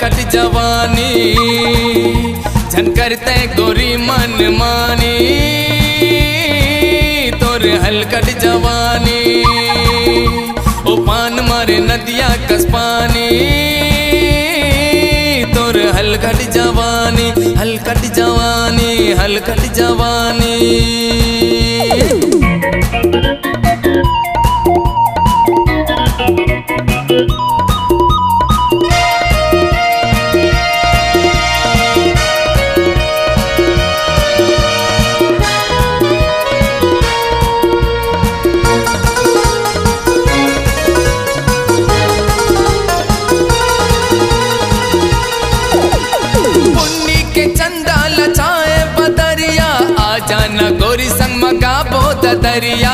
हलकट जवानी झन करते गोरी मन मानी तोर हलकट जवानी ओ पान मारे नदिया कस पानी तोर हलकट जवानी हलकट जवानी हलकट जवानी। जाना गोरी संग मगा बोत दरिया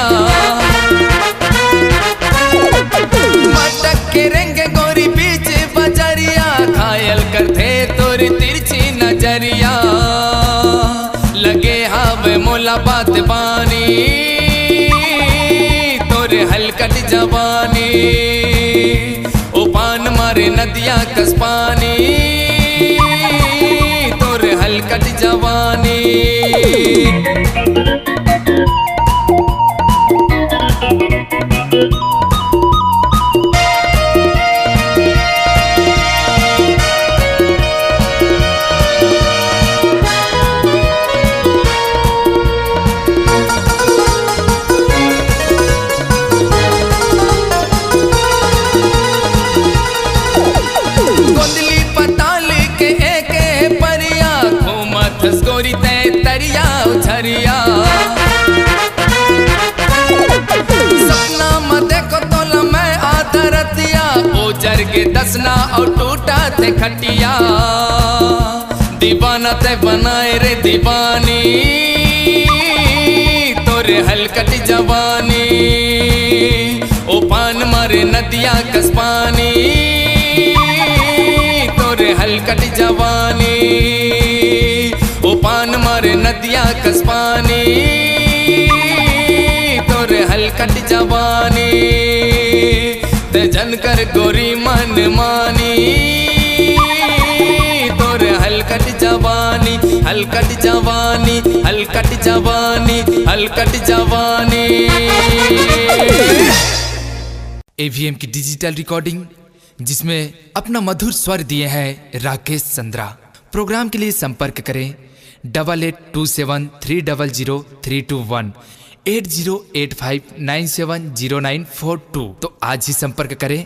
मटक के रेंगे गोरी बीच बजरिया घायल करते तोरी तिरछी नजरिया लगे हावे मोला बात बानी तोरे हलकट जवानी ओ पान मारे नदिया कस पानी तोरे हलकट जवानी। गोंदली पताल के एक परिया घूमत गोरी ते तरिया उछरिया सपना में देखो तोला मैं आदरतिया ओ जर के दसना और टूटा थे खटिया दीवाना ते बनाए रे दीवानी तोरे हलकट जवानी ओ पान मारे नदिया कस पानी तोरे हलकट जवानी ओ पान मारे नदिया कस पानी तोरे हलकट जवानी ते जन कर गोरी मन मानी तोरे हलकट जवानी हलकट जवानी हलकट जवानी हलकट जवानी। एवीएम की डिजिटल रिकॉर्डिंग जिसमें अपना मधुर स्वर दिए हैं राकेश चंद्रा। प्रोग्राम के लिए संपर्क करें 8827300321 8085970942। तो आज ही संपर्क करें।